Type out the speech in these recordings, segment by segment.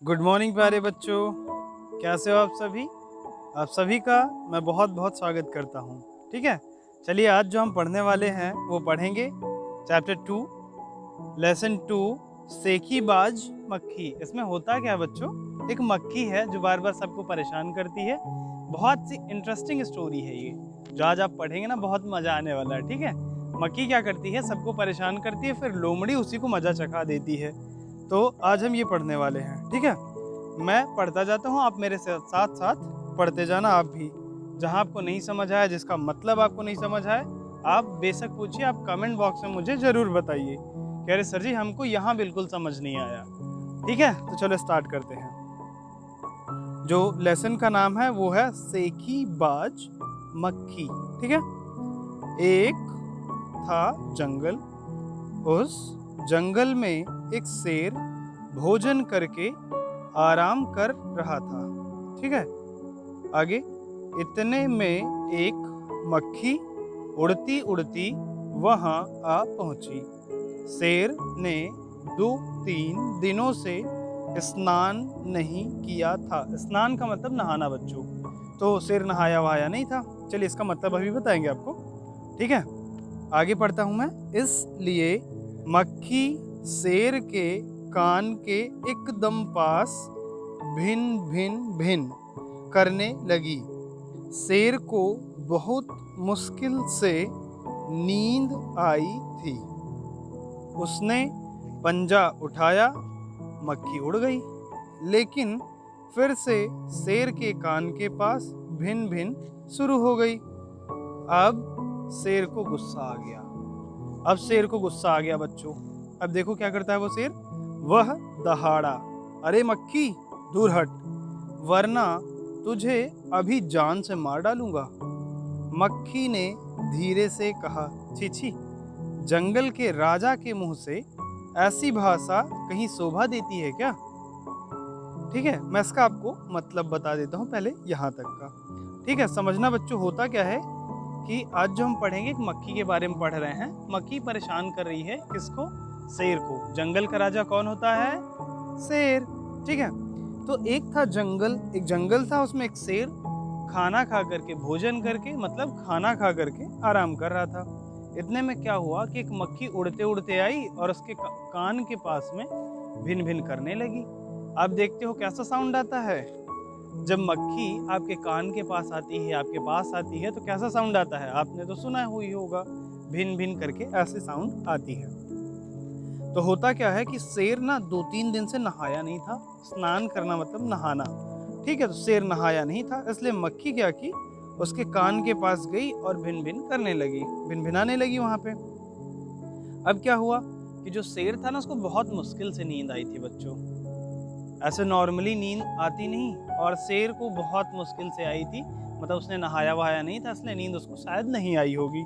Good morning प्यारे बच्चों, कैसे हो आप सभी? आप सभी का मैं बहुत बहुत स्वागत करता हूँ। ठीक है, चलिए आज जो हम पढ़ने वाले हैं वो पढ़ेंगे चैप्टर 2 लेसन 2 सेखीबाज मक्खी। इसमें होता क्या है बच्चों, एक मक्खी है जो बार बार सबको परेशान करती है। बहुत सी इंटरेस्टिंग स्टोरी है ये, जो आज आप पढ़ेंगे ना, बहुत मज़ा आने वाला है। ठीक है, मक्खी क्या करती है, सबको परेशान करती है, फिर लोमड़ी उसी को मज़ा चखा देती है। तो आज हम ये पढ़ने वाले हैं। ठीक है, मैं पढ़ता जाता हूँ, आप मेरे साथ साथ पढ़ते जाना। आप भी जहाँ आपको नहीं समझ आया, जिसका मतलब आपको नहीं समझ आया, आप बेशक पूछिए। आप कमेंट बॉक्स में मुझे ज़रूर बताइए कि अरे सर जी, हमको यहाँ बिल्कुल समझ नहीं आया। ठीक है, तो चलो स्टार्ट करते हैं। जो लेसन का नाम है वो है सेखीबाज मक्खी। ठीक है, एक था जंगल। उस जंगल में एक शेर भोजन करके आराम कर रहा था। ठीक है, आगे इतने में एक मक्खी उड़ती उड़ती वहां आ पहुंची। शेर ने 2-3 दिनों से स्नान नहीं किया था। स्नान का मतलब नहाना बच्चों, तो शेर नहाया वहाया नहीं था। चलिए इसका मतलब अभी बताएंगे आपको। ठीक है, आगे पढ़ता हूं मैं। इसलिए मक्खी शेर के कान के एकदम पास भिन भिन भिन करने लगी। शेर को बहुत मुश्किल से नींद आई थी। उसने पंजा उठाया, मक्खी उड़ गई, लेकिन फिर से शेर के कान के पास भिन भिन शुरू हो गई। अब शेर को गुस्सा आ गया। अब शेर को गुस्सा आ गया बच्चों। अब देखो क्या करता है वो शेर। वह दहाड़ा, अरे मक्खी दूर हट, वरना तुझे अभी जान से मार डालूंगा। मक्खी ने धीरे से कहा, छी छी, जंगल के राजा के मुंह से ऐसी भाषा कहीं शोभा देती है क्या? ठीक है, मैं इसका आपको मतलब बता देता हूँ पहले यहाँ तक का। ठीक है, समझना बच्चों, होता क्या है कि आज जो हम पढ़ेंगे एक मक्खी के बारे में पढ़ रहे हैं। मक्खी परेशान कर रही है किसको? शेर को। जंगल का राजा कौन होता है? शेर। ठीक है, तो एक था जंगल, एक जंगल था, उसमें एक शेर खाना खा करके, भोजन करके मतलब खाना खा करके आराम कर रहा था। इतने में क्या हुआ कि एक मक्खी उड़ते उड़ते आई और उसके कान के पास में भिन भिन करने लगी। आप देखते हो कैसा साउंड आता है जब मक्खी आपके कान के पास आती है, आपके पास आती है, तो कैसा साउंड आता है? आपने तो सुना हुई होगा, भिन भिन करके ऐसे साउंड आती है। तो होता क्या है कि शेर ना 2-3 दिन से नहाया नहीं था। स्नान करना मतलब नहाना। ठीक है, तो शेर नहाया नहीं था, इसलिए मक्खी क्या की, उसके कान के पास गई और भिन भिन करने लगी, भिन भिनाने लगी वहां पे। अब क्या हुआ कि जो शेर था ना, उसको बहुत मुश्किल से नींद आई थी बच्चों। ऐसे नॉर्मली नींद आती नहीं, और शेर को बहुत मुश्किल से आई थी। मतलब उसने नहाया वहाया नहीं था, इसलिए नींद उसको शायद नहीं आई होगी।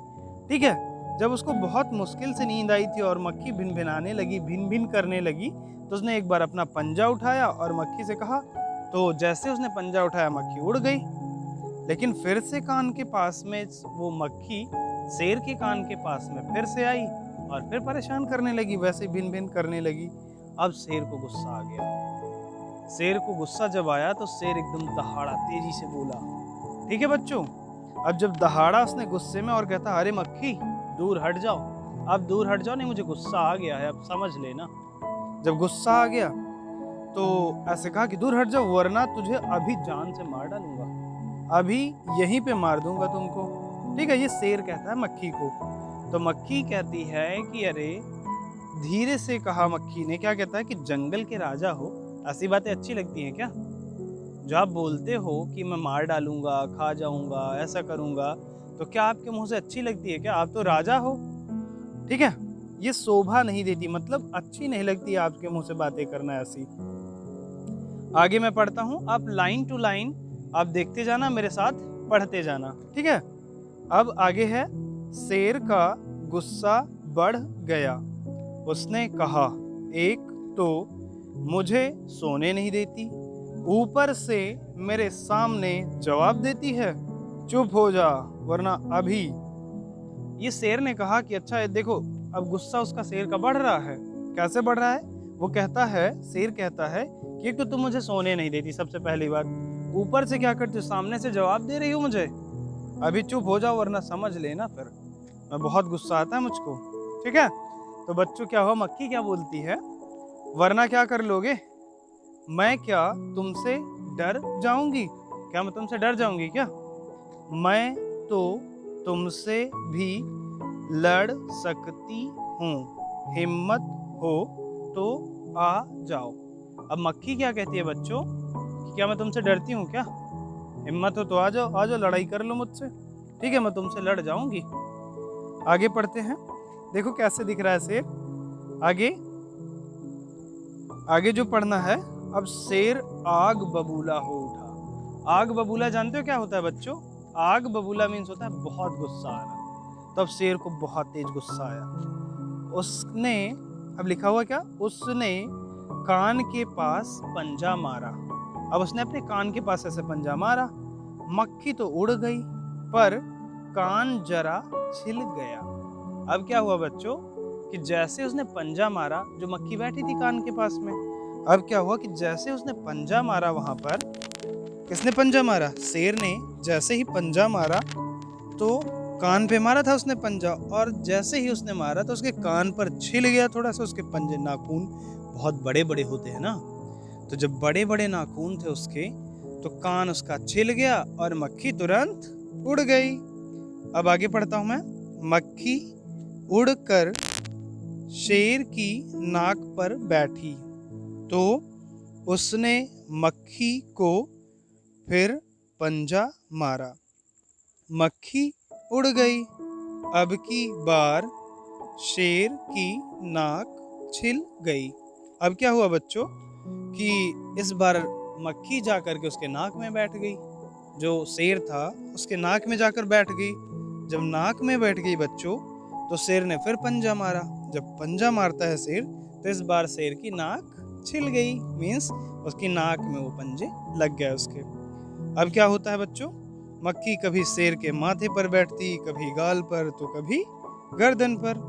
ठीक है, जब उसको बहुत मुश्किल से नींद आई थी और मक्खी भिन भिनाने लगी, भिन भिन करने लगी, तो उसने एक बार अपना पंजा उठाया और मक्खी से कहा। तो जैसे उसने पंजा उठाया, मक्खी उड़ गई। लेकिन फिर से कान के पास में वो मक्खी शेर के कान के पास में फिर से आई और फिर परेशान करने लगी, वैसे भिन भिन करने लगी। अब शेर को गुस्सा आ गया। शेर को गुस्सा जब आया तो शेर एकदम दहाड़ा, तेजी से बोला। ठीक है बच्चों, अब जब दहाड़ा उसने गुस्से में और कहता, अरे मक्खी दूर हट जाओ, अब दूर हट जाओ, नहीं मुझे गुस्सा आ गया है, अब समझ लेना। जब गुस्सा आ गया तो ऐसे कहा कि दूर हट जाओ, वरना तुझे अभी जान से मार डालूंगा, अभी यहीं पे मार दूंगा तुमको। ठीक है, ये शेर कहता है मक्खी को। तो मक्खी कहती है कि अरे, धीरे से कहा मक्खी ने, क्या कहता है कि जंगल के राजा हो, ऐसी बातें अच्छी लगती हैं क्या? जो आप बोलते हो कि मैं मार डालूंगा, खा जाऊंगा, ऐसा करूंगा, तो क्या आपके मुंह से अच्छी लगती है क्या? आप तो राजा हो। ठीक है, ये शोभा नहीं देती, मतलब अच्छी नहीं लगती आपके मुंह से बातें करना ऐसी। आगे मैं पढ़ता हूं, आप लाइन टू लाइन आप देखते जाना, मेरे साथ पढ़ते जाना। ठीक है, अब आगे है, शेर का गुस्सा बढ़ गया। उसने कहा, एक तो मुझे सोने नहीं देती, ऊपर से मेरे सामने जवाब देती है, चुप हो जा वरना अभी। ये शेर ने कहा कि अच्छा देखो, अब गुस्सा उसका शेर का बढ़ रहा है। कैसे बढ़ रहा है? वो कहता है, शेर कहता है कि एक तो तुम मुझे सोने नहीं देती, सबसे पहली बात, ऊपर से क्या करती हो, सामने से जवाब दे रही हो मुझे। अभी चुप हो जाओ वरना समझ लेना फिर, मैं बहुत गुस्सा आता है मुझको, ठीक है। तो बच्चों क्या हुआ, मक्खी क्या बोलती है, वरना क्या कर लोगे, मैं क्या तुमसे डर जाऊंगी, क्या मैं तुमसे डर जाऊंगी क्या, मैं तो तुमसे भी लड़ सकती हूँ, हिम्मत हो तो आ जाओ। अब मक्खी क्या कहती है बच्चों, कि क्या मैं तुमसे डरती हूँ क्या, हिम्मत हो तो आ जाओ, लड़ाई कर लो मुझसे, ठीक है, मैं तुमसे लड़ जाऊंगी। आगे पढ़ते हैं, देखो कैसे दिख रहा है शेर। आगे आगे जो पढ़ना है, अब शेर आग बबूला हो उठा। आग बबूला जानते हो क्या होता है बच्चों, आग बबूला मीन्स होता है बहुत गुस्सा आना। तब शेर को बहुत तेज गुस्सा आया, उसने, अब लिखा हुआ क्या, उसने कान के पास पंजा मारा। अब उसने अपने कान के पास ऐसे पंजा मारा, मक्खी तो उड़ गई पर कान जरा छिल गया। अब क्या हुआ बच्चों, कि जैसे उसने पंजा मारा, जो मक्खी बैठी थी कान के पास में, अब क्या हुआ कि जैसे उसने पंजा मारा वहां पर, किसने पंजा मारा, शेर ने। जैसे ही पंजा मारा तो कान पे मारा था उसने पंजा, और जैसे ही उसने मारा तो उसके कान पर छिल गया थोड़ा सा, उसके पंजे, नाखून बहुत बड़े बड़े होते हैं ना, तो जब बड़े बड़े नाखून थे उसके, तो कान उसका छिल गया और मक्खी तुरंत उड़ गई। अब आगे पढ़ता हूं मैं, मक्खी उड़कर शेर की नाक पर बैठी तो उसने मक्खी को फिर पंजा मारा, मक्खी उड़ गई। अब की बार शेर की नाक छिल गई। अब क्या हुआ बच्चों, कि इस बार मक्खी जाकर के उसके नाक में बैठ गई, जो शेर था उसके नाक में जाकर बैठ गई। जब नाक में बैठ गई बच्चों, तो शेर ने फिर पंजा मारा। जब पंजा मारता है शेर, तो इस बार शेर की नाक छिल गई, मीन्स उसकी नाक में वो पंजे लग गए उसके। अब क्या होता है बच्चों, मक्खी कभी शेर के माथे पर बैठती, कभी गाल पर, तो कभी गर्दन पर।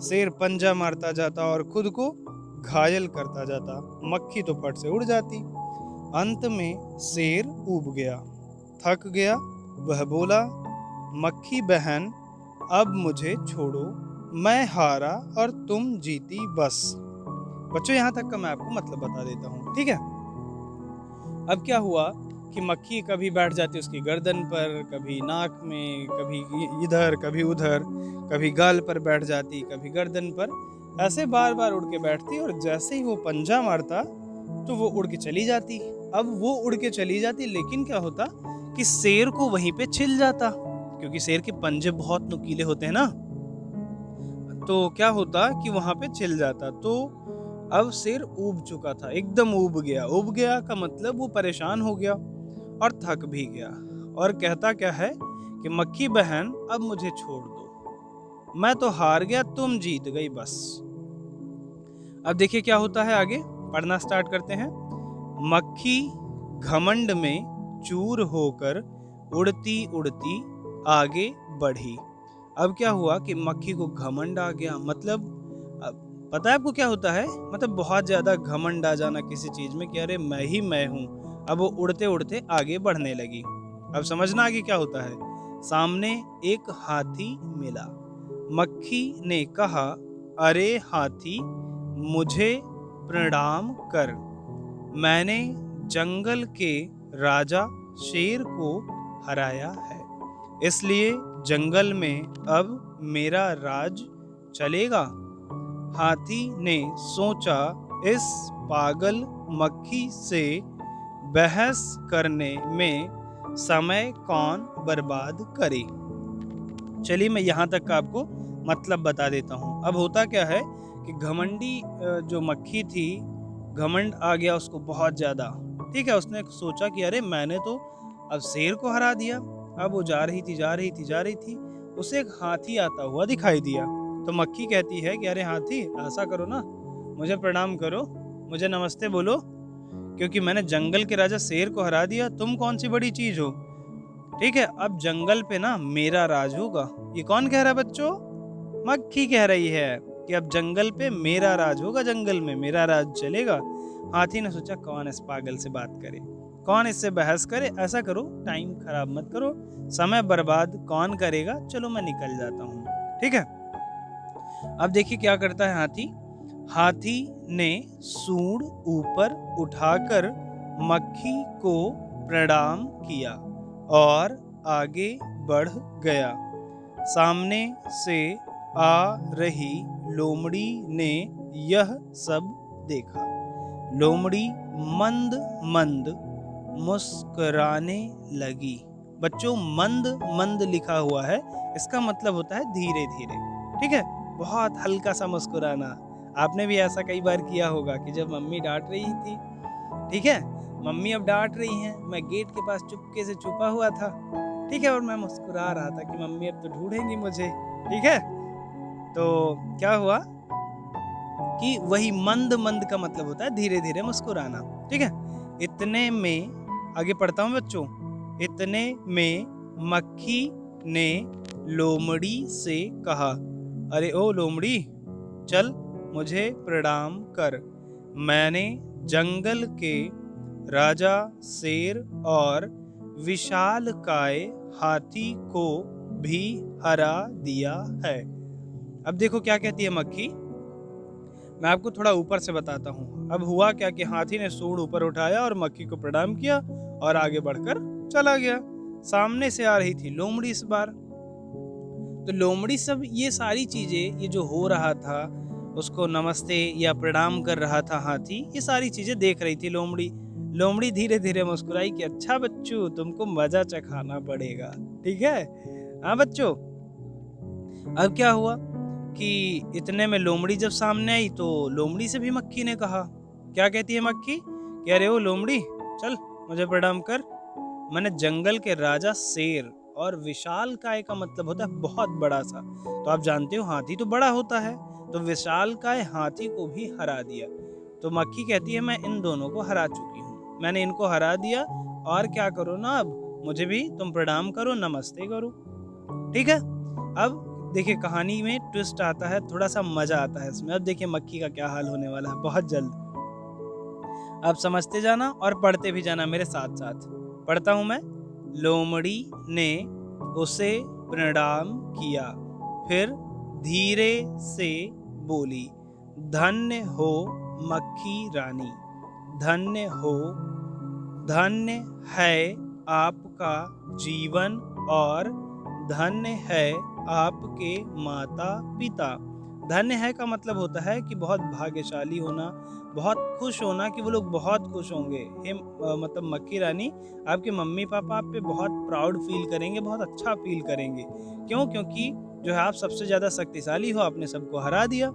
शेर पंजा मारता जाता और खुद को घायल करता जाता, मक्खी तो फट से उड़ जाती। अंत में शेर ऊब गया, थक गया। वह बोला, मक्खी बहन अब मुझे छोड़ो, मैं हारा और तुम जीती बस। बच्चों यहाँ तक का मैं आपको मतलब बता देता हूँ, ठीक है। अब क्या हुआ कि मक्खी कभी बैठ जाती उसकी गर्दन पर, कभी नाक में, कभी इधर कभी उधर, कभी गाल पर बैठ जाती, कभी गर्दन पर, ऐसे बार बार उड़ के बैठती, और जैसे ही वो पंजा मारता तो वो उड़ के चली जाती। अब वो उड़ के चली जाती, लेकिन क्या होता कि शेर को वहीं पे छिल जाता, क्योंकि शेर के पंजे बहुत नुकीले होते हैं ना, तो क्या होता कि वहां पे छिल जाता। तो अब शेर ऊब चुका था, एकदम ऊब गया। ऊब गया का मतलब वो परेशान हो गया और थक भी गया, और कहता क्या है कि मक्खी बहन अब मुझे छोड़ दो, मैं तो हार गया, तुम जीत गई बस। अब देखिए क्या होता है, आगे पढ़ना स्टार्ट करते हैं। मक्खी घमंड में चूर होकर उड़ती उड़ती आगे बढ़ी। अब क्या हुआ कि मक्खी को घमंड आ गया, मतलब पता है आपको क्या होता है, मतलब बहुत ज्यादा घमंड आ जाना किसी चीज में, कि अरे मैं ही मैं हूं। अब वो उड़ते उड़ते आगे बढ़ने लगी। अब समझना आगे क्या होता है। सामने एक हाथी मिला, मक्खी ने कहा, अरे हाथी मुझे प्रणाम कर, मैंने जंगल के राजा शेर को हराया है, इसलिए जंगल में अब मेरा राज चलेगा। हाथी ने सोचा, इस पागल मक्खी से बहस करने में समय कौन बर्बाद करे। चलिए मैं यहाँ तक का आपको मतलब बता देता हूँ। अब होता क्या है कि घमंडी जो मक्खी थी, घमंड आ गया उसको बहुत ज़्यादा, ठीक है। उसने सोचा कि अरे मैंने तो अब शेर को हरा दिया। अब वो जा रही थी, उसे एक हाथी आता हुआ दिखाई दिया। तो मक्खी कहती है कि अरे हाथी, ऐसा करो ना, मुझे प्रणाम करो, मुझे नमस्ते बोलो, क्योंकि मैंने जंगल के राजा शेर को हरा दिया, तुम कौन सी बड़ी चीज हो, ठीक है। अब जंगल पे ना मेरा राज होगा। ये कौन कह रहा है बच्चों, मक्खी कह रही है कि अब जंगल पे मेरा राज होगा, जंगल में मेरा राज चलेगा। हाथी ने सोचा कौन इस पागल से बात करे, कौन इससे बहस करे, ऐसा करो टाइम खराब मत करो, समय बर्बाद कौन करेगा, चलो मैं निकल जाता हूँ। ठीक है, अब देखिए क्या करता है हाथी। हाथी ने सूंड ऊपर उठाकर मक्खी को प्रणाम किया और आगे बढ़ गया। सामने से आ रही लोमड़ी ने यह सब देखा। लोमड़ी मंद मंद मुस्कुराने लगी। बच्चों, मंद मंद लिखा हुआ है, इसका मतलब होता है धीरे धीरे। ठीक है, बहुत हल्का सा मुस्कुराना। आपने भी ऐसा कई बार किया होगा कि जब मम्मी डांट रही थी, ठीक है, मम्मी अब डांट रही हैं, मैं गेट के पास चुपके से छुपा हुआ था, ठीक है, और मैं मुस्कुरा रहा था कि मम्मी अब तो ढूंढेंगी मुझे। ठीक है, तो क्या हुआ कि वही मंद मंद का मतलब होता है धीरे धीरे मुस्कुराना। ठीक है, इतने में, आगे पढ़ता हूँ बच्चों, इतने में मक्खी ने लोमड़ी से कहा, अरे ओ लोमड़ी, चल मुझे प्रणाम कर। मैंने जंगल के राजा शेर और विशालकाय हाथी को भी हरा दिया है। अब देखो क्या कहती है मक्खी, मैं आपको थोड़ा ऊपर से बताता हूँ। अब हुआ क्या कि हाथी ने सूंड ऊपर उठाया और मक्खी को प्रणाम किया और आगे बढ़कर चला गया। सामने से आ रही थी लोमड़ी इस बार। तो लोमड़ी सब ये सारी चीजें, ये जो हो रहा था, उसको नमस्ते या प्रणाम कर रहा था हाथी, ये सारी चीजें देख रही थी लोमड़ी। लोमड़ी धीरे धीरे मुस्कुराई कि अच्छा बच्चों, तुमको मजा चखाना पड़ेगा। ठीक है, हाँ बच्चों। अब क्या हुआ कि इतने में लोमड़ी जब सामने आई तो लोमड़ी से भी मक्खी ने कहा, क्या कहती है मक्खी कि अरे ओ लोमड़ी, चल मुझे प्रणाम कर। मैंने जंगल के राजा शेर और विशालकाय का मतलब होता है बहुत बड़ा सा, तो आप जानते हो हाथी तो बड़ा होता है, तो विशालकाय हाथी को भी हरा दिया। तो मक्खी कहती है मैं इन दोनों को हरा चुकी हूँ, मैंने इनको हरा दिया, और क्या करो ना, अब मुझे भी तुम प्रणाम करो, नमस्ते करो। ठीक है, अब देखिए कहानी में ट्विस्ट आता है, थोड़ा सा मजा आता है इसमें। अब देखिए मक्खी का क्या हाल होने वाला है बहुत जल्द। आप समझते जाना और पढ़ते भी जाना मेरे साथ साथ। पढ़ता हूं मैं। लोमड़ी ने उसे प्रणाम किया, फिर धीरे से बोली, धन्य हो मक्खी रानी, धन्य हो, धन्य है आपका जीवन और धन्य है आपके माता पिता। धन्य है का मतलब होता है कि बहुत भाग्यशाली होना, बहुत खुश होना, कि वो लोग बहुत खुश होंगे। मतलब मक्खी रानी, आपके मम्मी पापा आप पे बहुत प्राउड फील करेंगे, बहुत अच्छा फील करेंगे। क्यों? क्योंकि जो है आप सबसे ज़्यादा शक्तिशाली हो, आपने सबको हरा दिया।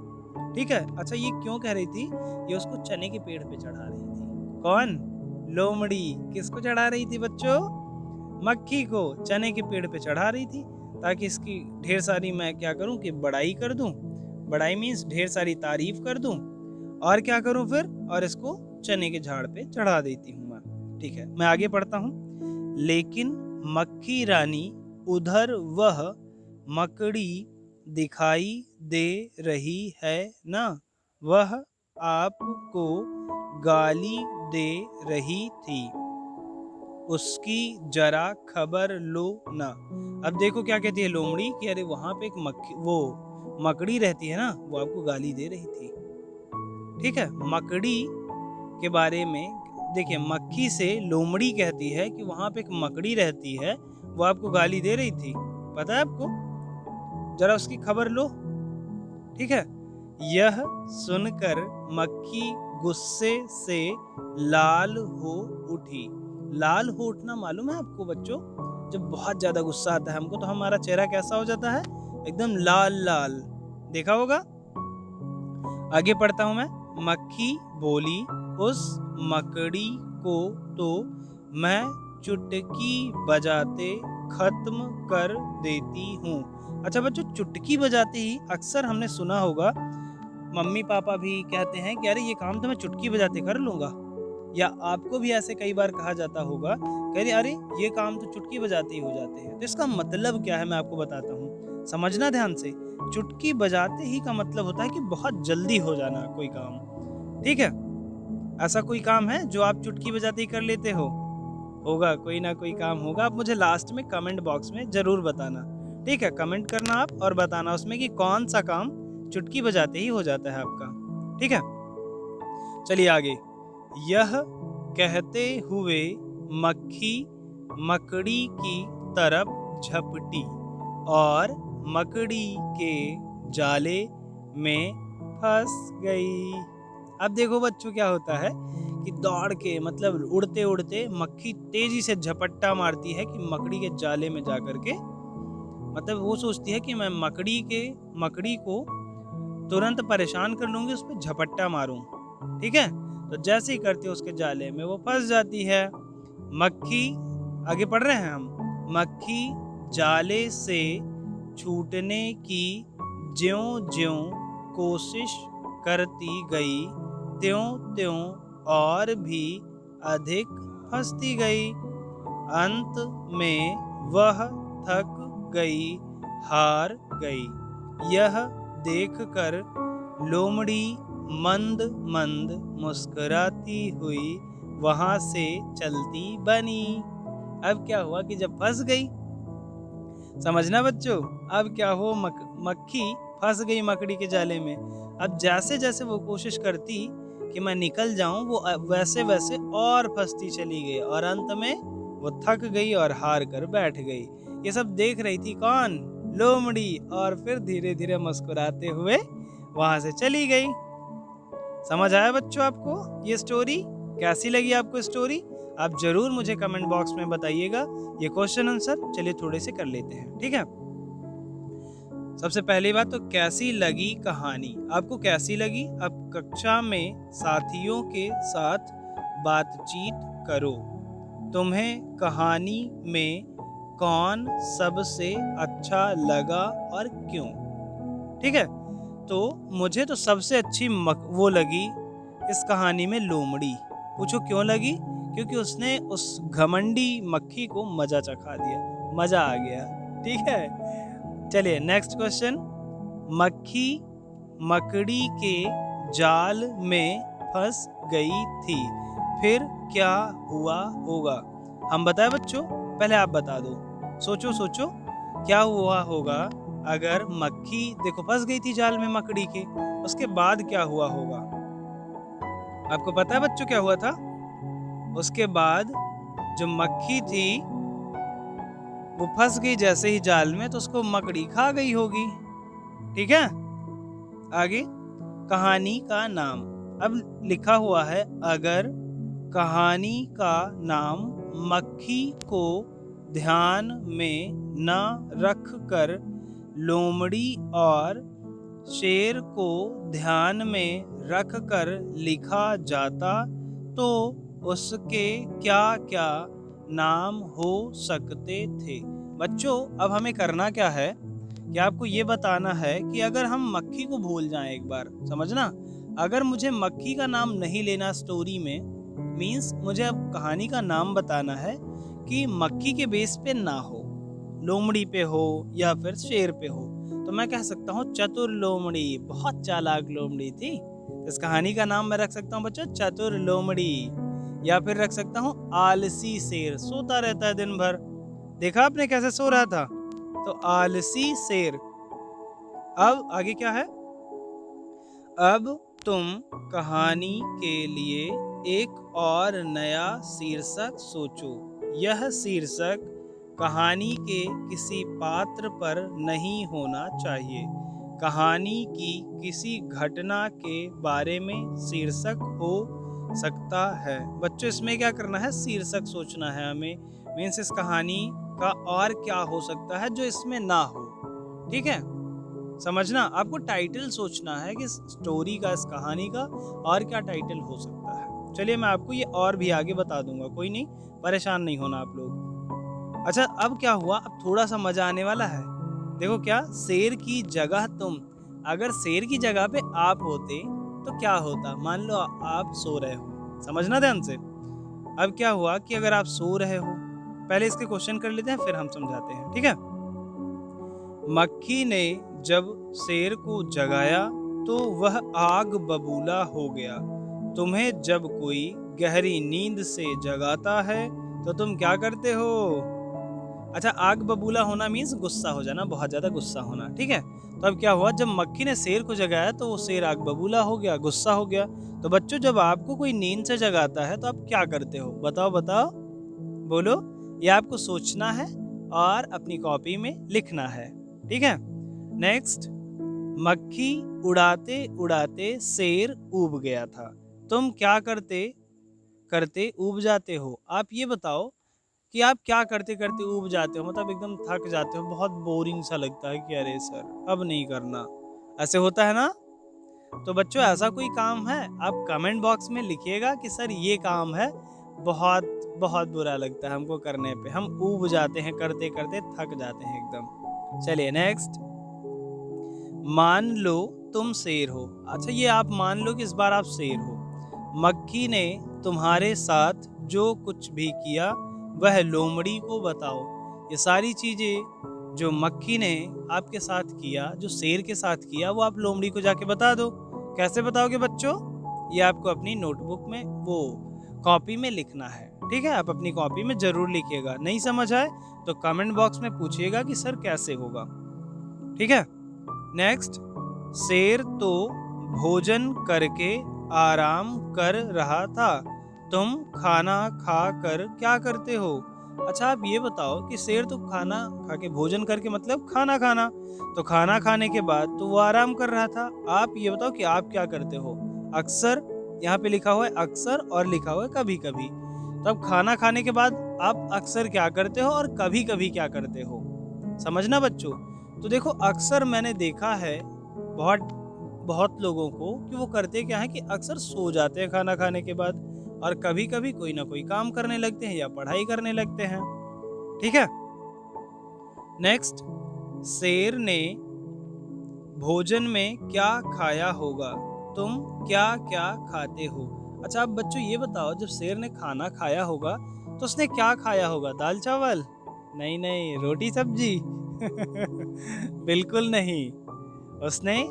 ठीक है, अच्छा ये क्यों कह रही थी? ये उसको चने के पेड़ पे चढ़ा रही थी। कौन? लोमड़ी। किसको चढ़ा रही थी बच्चों? मक्खी को चने के पेड़ पे चढ़ा रही थी, ताकि इसकी ढेर सारी मैं क्या करूं कि बड़ाई कर दूं। बड़ाई मीन्स ढेर सारी तारीफ कर दूं, और क्या करूं फिर, और इसको चने के झाड़ पे चढ़ा देती हूं मैं। ठीक है, मैं आगे पढ़ता हूं। लेकिन मक्खी रानी, उधर वह मकड़ी दिखाई दे रही है ना, वह आपको गाली दे रही थी, उसकी जरा खबर लो ना। अब देखो क्या कहती है लोमड़ी कि अरे वहां पे एक मकड़ी रहती है ना, वो आपको गाली दे रही थी। ठीक है, मकड़ी के बारे में देखिए, मक्खी से लोमड़ी कहती है कि वहां पे एक मकड़ी रहती है, वो आपको गाली दे रही थी, पता है आपको, जरा उसकी खबर लो। ठीक है, यह सुनकर मक्खी गुस्से से लाल हो उठी। लाल हो उठना मालूम है आपको बच्चों? जब बहुत ज्यादा गुस्सा आता है हमको, तो हमारा चेहरा कैसा हो जाता है? एकदम लाल लाल, देखा होगा। आगे पढ़ता हूं मैं। मक्खी बोली, उस मकड़ी को तो मैं चुटकी बजाते खत्म कर देती हूँ। अच्छा बच्चों, चुटकी बजाते ही अक्सर हमने सुना होगा, मम्मी पापा भी कहते हैं कि अरे ये काम तो मैं चुटकी बजाते कर लूंगा, या आपको भी ऐसे कई बार कहा जाता होगा कि अरे ये काम तो चुटकी बजाते ही हो जाते हैं। तो इसका मतलब क्या है मैं आपको बताता हूँ, समझना ध्यान से। चुटकी बजाते ही का मतलब होता है कि बहुत जल्दी हो जाना कोई काम। ठीक है, ऐसा कोई काम है जो आप चुटकी बजाते ही कर लेते हो? होगा, कोई ना कोई काम होगा। आप मुझे लास्ट में कमेंट बॉक्स में ज़रूर बताना। ठीक है, कमेंट करना आप और बताना उसमें कि कौन सा काम चुटकी बजाते ही हो जाता है आपका। ठीक है, चलिए आगे। यह कहते हुए मक्खी मकड़ी की तरफ झपटी और मकड़ी के जाले में फंस गई। अब देखो बच्चों क्या होता है कि दौड़ के मतलब उड़ते उड़ते मक्खी तेजी से झपट्टा मारती है कि मकड़ी के जाले में जा कर के, मतलब वो सोचती है कि मैं मकड़ी को तुरंत परेशान कर लूंगी, उस पर झपट्टा मारूं। ठीक है, तो जैसे ही करती है उसके जाले में वो फंस जाती है। मक्खी, आगे पढ़ रहे हैं हम। मक्खी जाले से छूटने की ज्यों-ज्यों कोशिश करती गई, त्यों-त्यों और भी अधिक फंसती गई। अंत में वह थक गई, हार गई। यह देखकर लोमड़ी मंद-मंद मुस्कुराती हुई वहां से चलती बनी। अब क्या हुआ कि जब फंस गई, समझना बच्चों, अब क्या हो, मक्खी फंस गई मकड़ी के जाले में। अब जैसे जैसे वो कोशिश करती कि मैं निकल जाऊं, वो वैसे वैसे और फंसती चली गई और अंत में वो थक गई और हार कर बैठ गई। ये सब देख रही थी कौन? लोमड़ी। और फिर धीरे धीरे मुस्कुराते हुए वहां से चली गई। समझ आया बच्चों आपको ये स्टोरी? कैसी लगी आपको स्टोरी? आप जरूर मुझे कमेंट बॉक्स में बताइएगा। ये क्वेश्चन आंसर चलिए थोड़े से कर लेते हैं। ठीक है, सबसे पहली बात तो कैसी लगी कहानी? आपको कैसी लगी? आप कक्षा में साथियों के साथ बातचीत करो। तुम्हें कहानी में कौन सबसे अच्छा लगा और क्यों? ठीक है, तो मुझे तो सबसे अच्छी वो लगी इस कहानी में लोमड़ी। पूछो क्यों लगी? क्योंकि उसने उस घमंडी मक्खी को मजा चखा दिया, मजा आ गया। ठीक है, चलिए नेक्स्ट क्वेश्चन। मक्खी मकड़ी के जाल में फंस गई थी, फिर क्या हुआ होगा? हम बताएं बच्चों? पहले आप बता दो। सोचो सोचो क्या हुआ होगा अगर मक्खी देखो फंस गई थी जाल में मकड़ी के, उसके बाद क्या हुआ होगा? आपको पता है बच्चों क्या हुआ था? उसके बाद जो मक्खी थी वो फंस गई जैसे ही जाल में, तो उसको मकड़ी खा गई होगी। ठीक है, आगे कहानी का नाम। अब लिखा हुआ है अगर कहानी का नाम मक्खी को ध्यान में न रख कर लोमड़ी और शेर को ध्यान में रख कर लिखा जाता तो उसके क्या क्या नाम हो सकते थे? बच्चों अब हमें करना क्या है कि आपको ये बताना है कि अगर हम मक्खी को भूल जाएं एक बार, समझना, अगर मुझे मक्खी का नाम नहीं लेना स्टोरी में, मीन्स मुझे अब कहानी का नाम बताना है कि मक्खी के बेस पे ना हो, लोमड़ी पे हो या फिर शेर पे हो, तो मैं कह सकता हूँ चतुर लोमड़ी, बहुत चालाक लोमड़ी थी। इस कहानी का नाम मैं रख सकता हूँ बच्चों चतुर लोमड़ी, या फिर रख सकता हूँ आलसी शेर, सोता रहता है दिन भर। देखा आपने कैसे सो रहा था? तो आलसी शेर। अब आगे क्या है? अब तुम कहानी के लिए एक और नया शीर्षक सोचो। यह शीर्षक कहानी के किसी पात्र पर नहीं होना चाहिए। कहानी की किसी घटना के बारे में शीर्षक हो सकता है। बच्चों इसमें क्या करना है? शीर्षक सोचना है हमें, मीन्स इस कहानी का और क्या हो सकता है जो इसमें ना हो। ठीक है, समझना, आपको टाइटल सोचना है कि स्टोरी का, इस कहानी का और क्या टाइटल हो सकता है। चलिए मैं आपको ये और भी आगे बता दूंगा, कोई नहीं, परेशान नहीं होना आप लोग। अच्छा अब क्या हुआ, अब थोड़ा सा मजा आने वाला है। देखो क्या, शेर की जगह तुम, अगर शेर की जगह पे आप होते तो क्या होता? मान लो आप सो रहे हो, समझना ध्यान से। अब क्या हुआ कि अगर आप सो रहे हो, पहले इसके क्वेश्चन कर लेते हैं फिर हम समझाते हैं। ठीक है, मक्खी ने जब शेर को जगाया तो वह आग बबूला हो गया। तुम्हें जब कोई गहरी नींद से जगाता है तो तुम क्या करते हो? अच्छा, आग बबूला होना मीन्स गुस्सा हो जाना, बहुत ज़्यादा गुस्सा होना, ठीक है। तो अब क्या हुआ, जब मक्खी ने शेर को जगाया तो वो शेर आग बबूला हो गया, गुस्सा हो गया। तो बच्चों, जब आपको कोई नींद से जगाता है तो आप क्या करते हो? बताओ बताओ, बोलो। ये आपको सोचना है और अपनी कॉपी में लिखना है, ठीक है। नेक्स्ट, मक्खी उड़ाते उड़ाते शेर ऊब गया था। तुम क्या करते करते ऊब जाते हो? आप ये बताओ कि आप क्या करते करते ऊब जाते हो, मतलब एकदम थक जाते हो, बहुत बोरिंग सा लगता है कि अरे सर अब नहीं करना, ऐसे होता है ना। तो बच्चों, ऐसा कोई काम है? आप कमेंट बॉक्स में लिखिएगा कि सर ये काम है, बहुत बहुत बुरा लगता है हमको करने पे, हम ऊब जाते हैं, करते करते थक जाते हैं एकदम। चलिए नेक्स्ट, मान लो तुम शेर हो। अच्छा, ये आप मान लो कि इस बार आप शेर हो। मक्खी ने तुम्हारे साथ जो कुछ भी किया वह लोमड़ी को बताओ। ये सारी चीजें जो मक्खी ने आपके साथ किया, जो शेर के साथ किया, वो आप लोमड़ी को जाके बता दो। कैसे बताओगे बच्चों? ये आपको अपनी नोटबुक में, वो कॉपी में लिखना है, ठीक है। आप अपनी कॉपी में जरूर लिखिएगा। नहीं समझ आए तो कमेंट बॉक्स में पूछिएगा कि सर कैसे होगा, ठीक है। नेक्स्ट, शेर तो भोजन करके आराम कर रहा था। तुम खाना खा कर क्या करते हो? अच्छा, आप ये बताओ कि शेर तो खाना खा के, भोजन करके मतलब खाना खाना, तो खाना खाने के बाद तो वो आराम कर रहा था। आप ये बताओ कि आप क्या करते हो? अक्सर, यहाँ पे लिखा हुआ है अक्सर और लिखा हुआ है कभी कभी। तो अब खाना खाने के बाद आप अक्सर क्या करते हो और कभी कभी क्या करते हो? समझना बच्चों। तो देखो, अक्सर मैंने देखा है बहुत बहुत लोगों को कि वो करते क्या है कि अक्सर सो जाते हैं खाना खाने के बाद, और कभी कभी कोई ना कोई काम करने लगते हैं या पढ़ाई करने लगते हैं, ठीक है। नेक्स्ट, शेर ने भोजन में क्या खाया होगा? तुम क्या क्या खाते हो? अच्छा, अब बच्चों ये बताओ, जब शेर ने खाना खाया होगा तो उसने क्या खाया होगा? दाल चावल? नहीं नहीं, रोटी सब्जी? बिल्कुल नहीं, उसने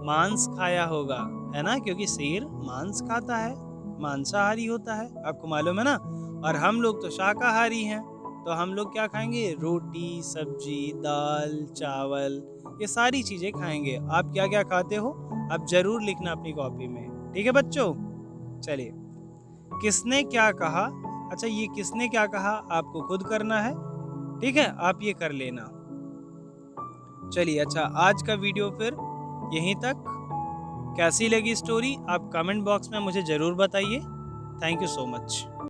मांस खाया होगा, है ना, क्योंकि शेर मांस खाता है, मांसाहारी होता है, आपको मालूम है ना। और हम लोग तो शाकाहारी हैं, तो हम लोग क्या खाएंगे? रोटी सब्जी दाल चावल, ये सारी चीजें खाएंगे। आप क्या क्या खाते हो? आप जरूर लिखना अपनी कॉपी में, ठीक है बच्चों। चलिए, किसने क्या कहा? अच्छा, ये किसने क्या कहा आपको खुद करना है, ठीक है, आप ये कर लेना। चलिए, अच्छा, आज का वीडियो फिर यहीं तक। कैसी लगी स्टोरी आप कमेंट बॉक्स में मुझे ज़रूर बताइए। Thank you so much.